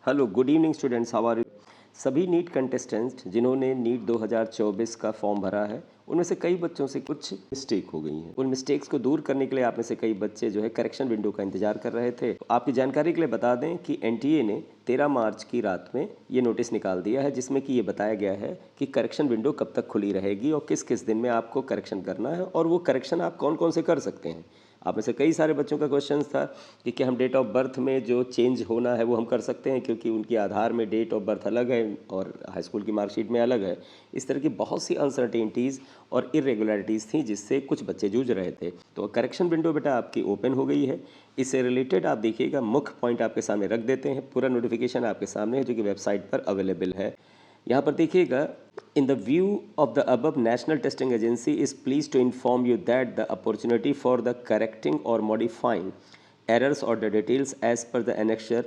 Hello, good evening students, how are you? सभी NEET contestants जिन्होंने NEET 2024 का form भरा है, उनमें से कई बच्चों से कुछ मिस्टेक हो गई हैं। उन मिस्टेक्स को दूर करने के लिए आप में से कई बच्चे जो है करेक्शन विंडो का इंतजार कर रहे थे। तो आपकी जानकारी के लिए बता दें कि एनटीए ने 13 मार्च की रात में ये नोटिस निकाल दिया है, जिसमें कि ये बताया गया है कि करेक्शन विंडो कब तक खुली रहेगी और किस किस दिन में आपको करेक्शन करना है और वो करेक्शन आप कौन कौन से कर सकते हैं। आप में से कई सारे बच्चों का क्वेश्चन था कि क्या हम डेट ऑफ बर्थ में जो चेंज होना है वो हम कर सकते हैं, क्योंकि उनके आधार में डेट ऑफ बर्थ अलग है और हाई स्कूल की मार्कशीट में अलग है। इस तरह की बहुत सी अनसर्टेनिटीज़ और इरेगुलरिटीज़ थी जिससे कुछ बच्चे जूझ रहे थे। तो करेक्शन विंडो बेटा आपकी ओपन हो गई है। इससे रिलेटेड आप देखिएगा, मुख्य पॉइंट आपके सामने रख देते हैं। पूरा नोटिफिकेशन आपके सामने है जो कि वेबसाइट पर अवेलेबल है। यहाँ पर देखिएगा, in the view of the above, National Testing Agency is pleased to inform you that the opportunity for the correcting or modifying errors or the details as per the annexure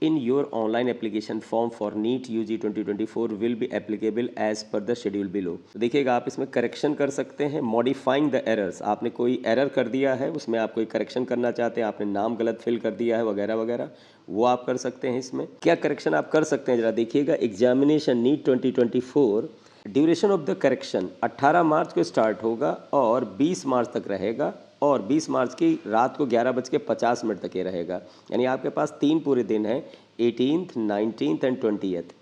in your online application form for NEET UG 2024 will be applicable as per the schedule below। तो देखिएगा, आप इसमें correction कर सकते हैं। Modifying the errors, आपने कोई error कर दिया है, उसमें आप कोई करेक्शन करना चाहते हैं, आपने नाम गलत फिल कर दिया है वगैरह वगैरह, वो आप कर सकते हैं। इसमें क्या करेक्शन आप कर सकते हैं जरा देखिएगा। Examination NEET 2024, duration of the correction 18 March को स्टार्ट होगा और 20 मार्च तक रहेगा और 20 मार्च की रात को 11:50 तक ये रहेगा। यानी आपके पास 3 पूरे दिन हैं, 18th, 19th and 20th।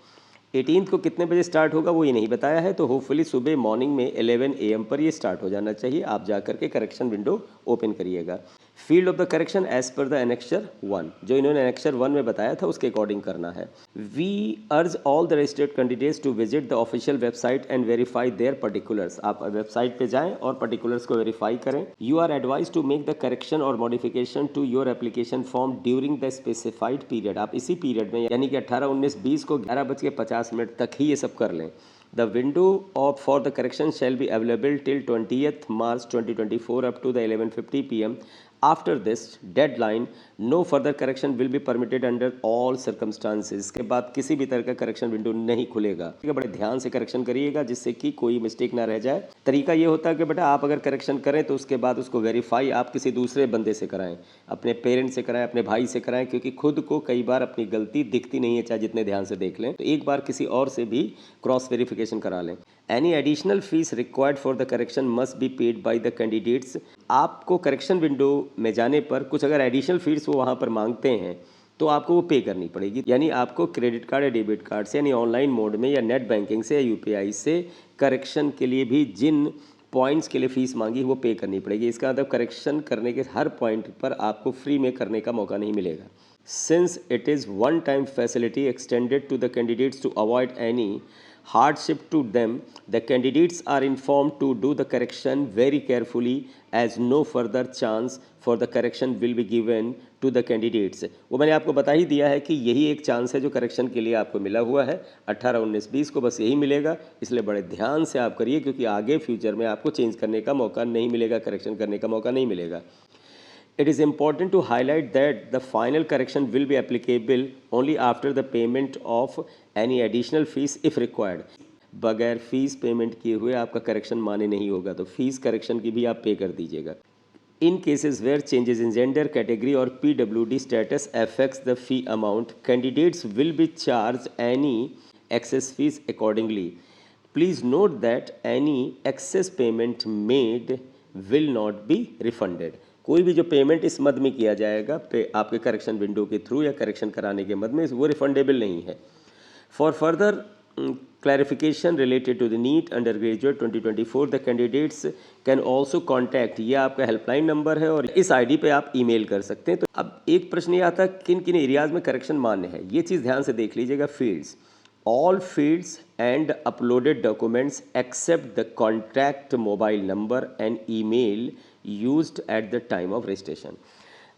18th को कितने बजे स्टार्ट होगा वो ये नहीं बताया है, तो होपफुली सुबह मॉर्निंग में 11 AM पर ये स्टार्ट हो जाना चाहिए। आप जा करके करेक्शन विंडो ओपन करिएगा। Field of the correction as per the annexure 1, जो इन्होंने एनेक्चर 1 में बताया था उसके अकॉर्डिंग करना है। We urge all the registered candidates to visit the official website and verify their particulars. आप वेबसाइट पे जाएं और पर्टिकुलर्स को वेरीफाई करें। You are advised to make the correction और modification to your application form during the specified period. आप इसी period में यानी कि 18, 19, 20 को 11:50 तक ही ये सब कर लें। The window for the correction shall be available till 20th March 2024 up to the 11:50 PM. After this deadline, no further correction will be permitted under all circumstances। के बाद किसी भी तरह का करेक्शन विंडो नहीं खुलेगा। ठीक है, बड़े ध्यान से करेक्शन करिएगा जिससे कि कोई मिस्टेक ना रह जाए। तरीका ये होता है कि बेटा आप अगर करेक्शन करें तो उसके बाद उसको वेरीफाई आप किसी दूसरे बंदे से कराएं, अपने पेरेंट्स से कराएं, अपने भाई से कराएं, क्योंकि खुद को कई बार अपनी गलती दिखती नहीं है, चाहे जितने ध्यान से देख लें। तो एक बार किसी और से भी क्रॉस वेरिफिकेशन करा लें। Any additional fees required for the correction must be paid by the candidates. आपको करेक्शन विंडो में जाने पर कुछ अगर एडिशनल फीस वो वहाँ पर मांगते हैं तो आपको वो पे करनी पड़ेगी। यानी आपको क्रेडिट कार्ड या डेबिट कार्ड से, यानी ऑनलाइन मोड में या नेट बैंकिंग से या यूपीआई से करेक्शन के लिए भी जिन पॉइंट्स के लिए फ़ीस मांगी वो पे करनी पड़ेगी। इसका मतलब करेक्शन करने के हर पॉइंट पर आपको फ्री में करने का मौका नहीं मिलेगा। Since it is one time facility extended to the candidates to avoid any hardship to them, the candidates are informed to do the correction very carefully as no further chance for the correction will be given to the candidates। वो मैंने आपको बता ही दिया है कि यही एक chance है जो करेक्शन के लिए आपको मिला हुआ है। 18, 19, 20 को बस यही मिलेगा, इसलिए बड़े ध्यान से आप करिए, क्योंकि आगे फ्यूचर में आपको चेंज करने का मौका नहीं मिलेगा, करेक्शन करने का मौका नहीं मिलेगा। It is important to highlight that the final correction will be applicable only after the payment of any additional fees if required। बगैर फीस पेमेंट किए हुए आपका करेक्शन माने नहीं होगा, तो फीस करेक्शन की भी आप पे कर दीजिएगा। In cases where changes in gender, category or PWD status affects the fee amount, candidates will be charged any excess fees accordingly। Please note that any excess payment made will not be refunded। कोई भी जो payment इस मद में किया जाएगा आपके correction window के थ्रू या करेक्शन कराने के मद में, वो रिफंडेबल नहीं है। For further clarification related to the NEET undergraduate 2024 the candidates can also contact, ये आपका हेल्पलाइन नंबर है और इस आईडी पे आप ईमेल कर सकते हैं। तो अब एक प्रश्न ये आता है किन किन एरियाज़ में करेक्शन मान्य है, ये चीज़ ध्यान से देख लीजिएगा। Fields, all fields and uploaded documents except the contact mobile number and email used at the time of registration।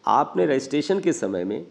आपने रजिस्ट्रेशन के समय में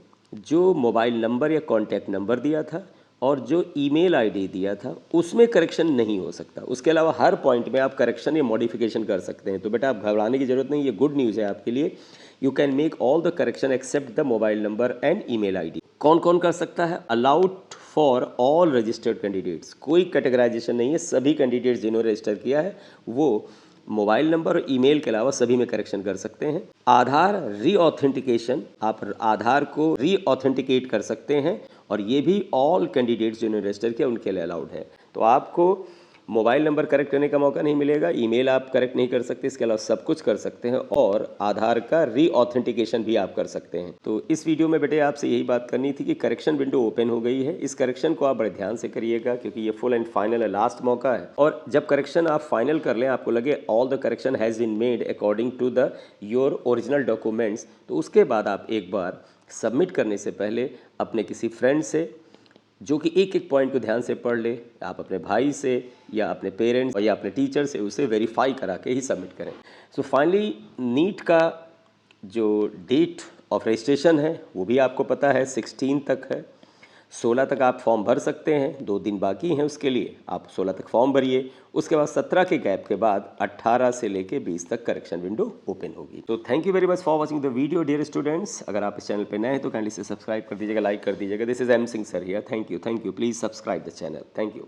जो मोबाइल नंबर या कॉन्टैक्ट नंबर दिया था और जो ईमेल आईडी दिया था उसमें करेक्शन नहीं हो सकता। उसके अलावा हर पॉइंट में आप करेक्शन या मॉडिफिकेशन कर सकते हैं। तो बेटा आप घबराने की ज़रूरत नहीं, ये गुड न्यूज़ है आपके लिए। You can make all the correction except the mobile number and email ID. कौन कौन कर सकता है? Allowed for all registered candidates, कोई कैटेगराइजेशन नहीं है। सभी कैंडिडेट्स जिन्होंने रजिस्टर किया है वो मोबाइल नंबर और ईमेल के अलावा सभी में करेक्शन कर सकते हैं। आधार रीऑथेंटिकेशन, आप आधार को रीऑथेंटिकेट कर सकते हैं और ये भी ऑल कैंडिडेट्स जिन्होंने रजिस्टर किया उनके लिए अलाउड है। तो आपको मोबाइल नंबर करेक्ट करने का मौका नहीं मिलेगा, ईमेल आप करेक्ट नहीं कर सकते, इसके अलावा सब कुछ कर सकते हैं और आधार का रीऑथेंटिकेशन भी आप कर सकते हैं। तो इस वीडियो में बेटे आपसे यही बात करनी थी कि करेक्शन विंडो ओपन हो गई है। इस करेक्शन को आप बड़े ध्यान से करिएगा क्योंकि ये फुल एंड फाइनल लास्ट मौका है। और जब करेक्शन आप फाइनल कर लें, आपको लगे all the correction has been made according to the your original documents, तो उसके बाद आप एक बार सबमिट करने से पहले अपने किसी फ्रेंड से, जो कि एक एक पॉइंट को ध्यान से पढ़ ले, आप अपने भाई से या अपने पेरेंट्स या अपने टीचर से उसे वेरीफाई करा के ही सबमिट करें। सो फाइनली नीट का जो डेट ऑफ रजिस्ट्रेशन है वो भी आपको पता है 16 तक है। 16 तक आप फॉर्म भर सकते हैं, 2 दिन बाकी हैं उसके लिए, आप 16 तक फॉर्म भरिए। उसके बाद 17 के गैप के बाद 18 से लेके 20 तक करेक्शन विंडो ओपन होगी। तो thank you very much for watching the video dear students. अगर आप इस चैनल पे नए हैं तो काइंडली से सब्सक्राइब कर दीजिएगा, लाइक कर दीजिएगा। This is M Singh sir here. Thank you, please subscribe the channel. Thank you.